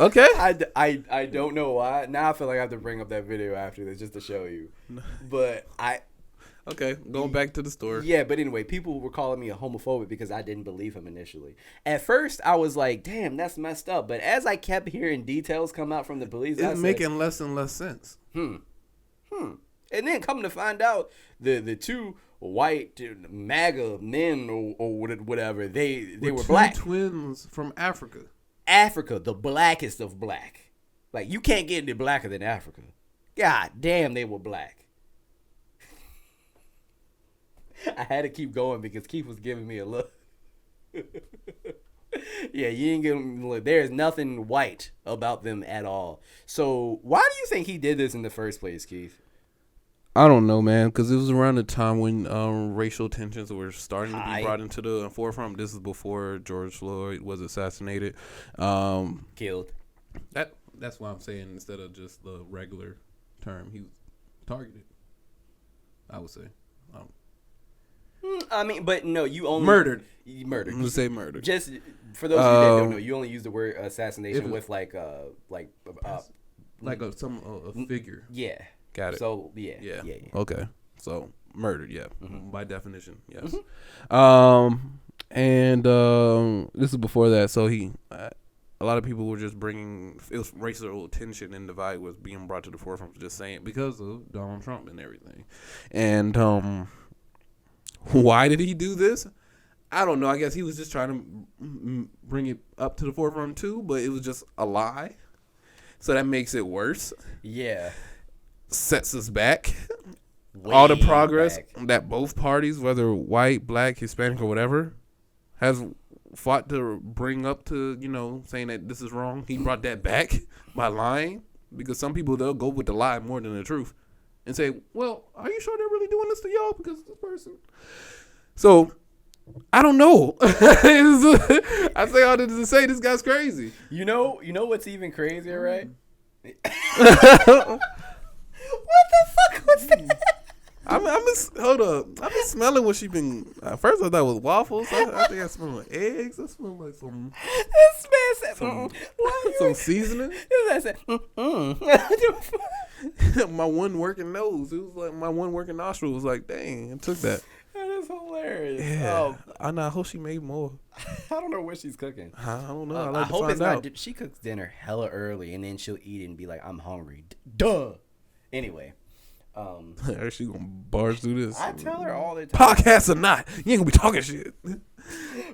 Okay. I don't know why. Now I feel like I have to bring up that video after this just to show you. But Okay, going back to the story. Yeah, but anyway, people were calling me a homophobic because I didn't believe him initially. At first, I was like, damn, that's messed up. But as I kept hearing details come out from the police, it's making less and less sense. And then come to find out, the two white MAGA men or whatever, they were black. Twins from Africa. Africa, the blackest of black. Like, you can't get any blacker than Africa. God damn, they were black. I had to keep going because Keith was giving me a look. Yeah, you ain't giving me a look. There is nothing white about them at all. So why do you think he did this in the first place, Keith? I don't know, man, because it was around the time when racial tensions were starting to be brought into the forefront. This is before George Floyd was assassinated. Killed. That's why I'm saying instead of just the regular term, he was targeted, I would say. I mean, but no, you only murdered. Murdered. I'm gonna say murdered. Just for those of you that don't know, you only use the word assassination with like a figure. Yeah. Got it. So yeah. Okay. So murdered. Yeah. By definition, yes. And this is before that. So a lot of people were just bringing racial tension and divide was being brought to the forefront, just saying because of Donald Trump and everything, and why did he do this? I don't know. I guess he was just trying to bring it up to the forefront too, but it was just a lie. So that makes it worse. Yeah. Sets us back. All the progress that both parties, whether white, black, Hispanic, or whatever, has fought to bring up to, saying that this is wrong. He brought that back by lying because some people, they'll go with the lie more than the truth. And say, well, are you sure they're really doing this to y'all because of this person? So, I don't know. I say all this to say this guy's crazy. You know what's even crazier, right? What the fuck was that? Hold up. I've been smelling what she been. First I thought it was waffles. I think I smell like eggs. I smell like some. This man said some seasoning. This man said. My one working nose. It was like my one working nostril was like, dang, it took that. That is hilarious. Yeah. I hope she made more. I don't know what she's cooking. I don't know. I hope it's not. She cooks dinner hella early and then she'll eat it and be like, I'm hungry. Duh. Anyway. She gonna barge through this. I tell her all the time. Podcast or not, you ain't gonna be talking shit.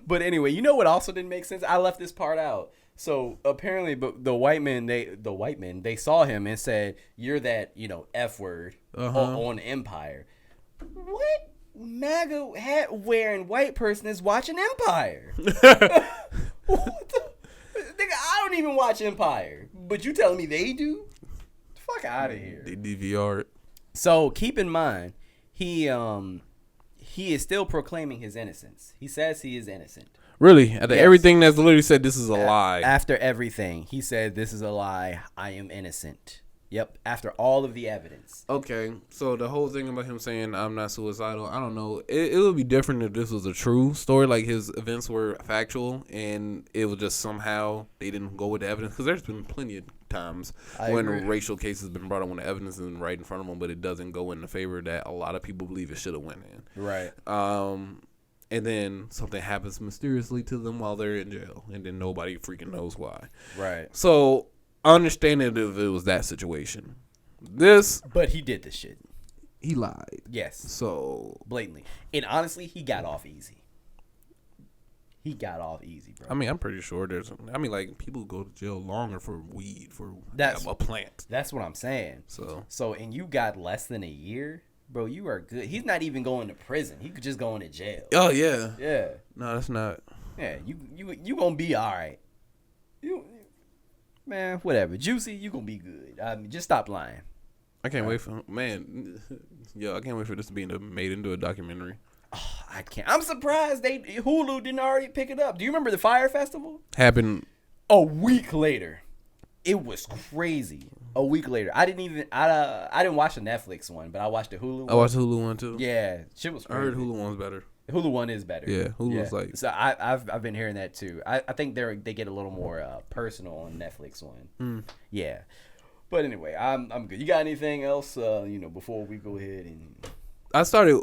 But anyway, you know what also didn't make sense? I left this part out. So apparently, the white men they saw him and said, "You're that F word on Empire." What MAGA hat wearing white person is watching Empire? What the? Nigga, I don't even watch Empire, but you telling me they do? Fuck out of here. They DVR it. So keep in mind, he is still proclaiming his innocence. He says he is innocent. Really? After Yes. everything that's literally said, this is a lie. After everything, he said, "This is a lie. I am innocent." Yep. After all of the evidence. Okay, so the whole thing about him saying I'm not suicidal, I don't know. It would be different if this was a true story, like his events were factual, and it was just somehow they didn't go with the evidence. Because there's been plenty of times when racial cases been brought up when the evidence is right in front of them, but it doesn't go in the favor that a lot of people believe it should have went in. Right. And then something happens mysteriously to them while they're in jail, and then nobody freaking knows why. Right. So I understand it if it was that situation. But he did this shit. He lied. Yes. So Blatantly. And honestly, he got off easy. Bro. I mean, I'm pretty sure like people go to jail longer for weed, for a plant. That's what I'm saying. And you got less than a year, bro. You are good. He's not even going to prison. He could just go into jail. Oh yeah. Yeah. No, that's not. Yeah. You gonna be all right. Man, whatever. Juicy, you gonna be good. Just stop lying. I can't wait for I can't wait for this to be made into a documentary. Oh, I can't. I'm surprised Hulu didn't already pick it up. Do you remember the Fire Festival? Happened a week later. It was crazy. A week later, I didn't watch the Netflix one, but I watched the Hulu one. I watched the Hulu one too. Yeah, shit was crazy. I heard Hulu one's better. Hulu one is better. Yeah, Hulu's like. So I've been hearing that too. I think they get a little more personal on Netflix one. Yeah, but anyway, I'm good. You got anything else? Before we go ahead and. I started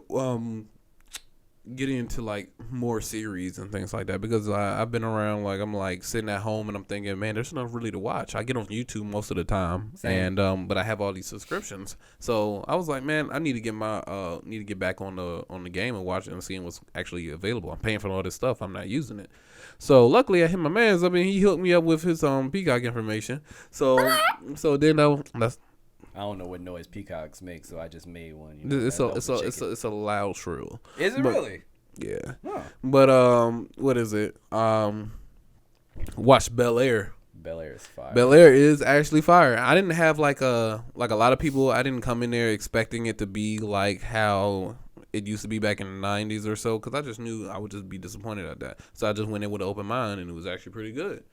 getting into like more series and things like that because I've been around, like I'm like sitting at home and I'm thinking, man, there's nothing really to watch. I get on YouTube most of the time. Same. And but I have all these subscriptions, so I was like, man, I need to get back on the game and watch it and seeing what's actually available. I'm paying for all this stuff, I'm not using it. So luckily I hit my man's. I mean, he hooked me up with his Peacock information. So then I don't know what noise peacocks make, so I just made one. It's a loud shrill. Is it really? Yeah. Huh. But what is it? Watch Bel Air. Bel Air is fire. Bel Air is actually fire. I didn't have like a lot of people. I didn't come in there expecting it to be like how it used to be back in the 90s or so, because I just knew I would just be disappointed at that. So I just went in with an open mind, and it was actually pretty good.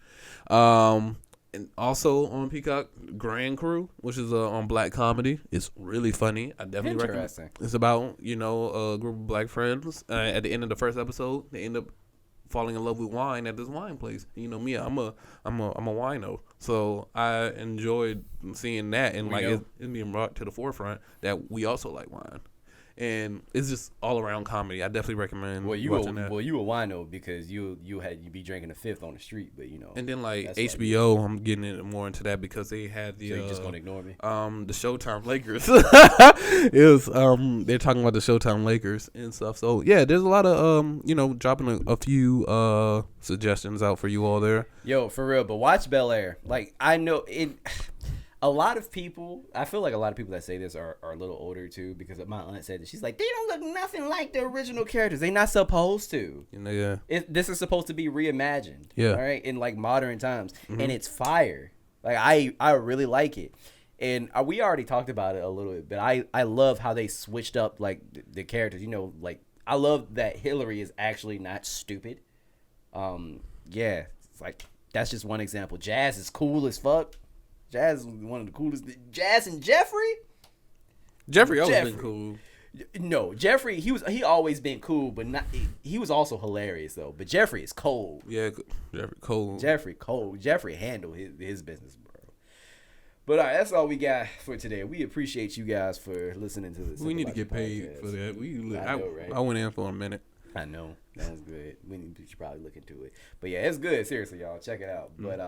And also on Peacock, Grand Crew, which is on black comedy. It's really funny. I definitely recommend. It's about a group of black friends. At the end of the first episode, they end up falling in love with wine at this wine place. Me, I'm a wino, so I enjoyed seeing that, and it being brought to the forefront that we also like wine. And it's just all around comedy. I definitely recommend watching that. Well, you a wino because you be drinking a fifth on the street, but And then like HBO, I'm getting more into that because they had the. So you just gonna ignore me? The Showtime Lakers. It was they're talking about the Showtime Lakers and stuff. So yeah, there's a lot of dropping a few suggestions out for you all there. Yo, for real, but watch Bel Air. Like I know it. A lot of people, I feel like a lot of people that say this are a little older too, because my aunt said that. She's like, they don't look nothing like the original characters. They not supposed to. Yeah. This is supposed to be reimagined. Yeah. All right, in like modern times, and it's fire. Like I really like it, and we already talked about it a little bit, but I love how they switched up like the characters. Like I love that Hillary is actually not stupid. Yeah, it's like that's just one example. Jazz is cool as fuck. Jazz is one of the coolest. Jazz and Jeffrey. Jeffrey always been cool. No, Jeffrey. He always been cool, but not. He was also hilarious though. But Jeffrey is cold. Yeah, Jeffrey cold. Jeffrey cold. Jeffrey handled his business, bro. But all right, that's all we got for today. We appreciate you guys for listening to this. We need to get paid for that. I know, right? I went in for a minute. I know. That's good. We should probably look into it. But yeah, it's good. Seriously, y'all, check it out. But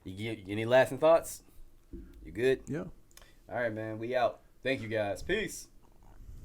You any lasting thoughts? You good? Yeah. All right, man. We out. Thank you, guys. Peace.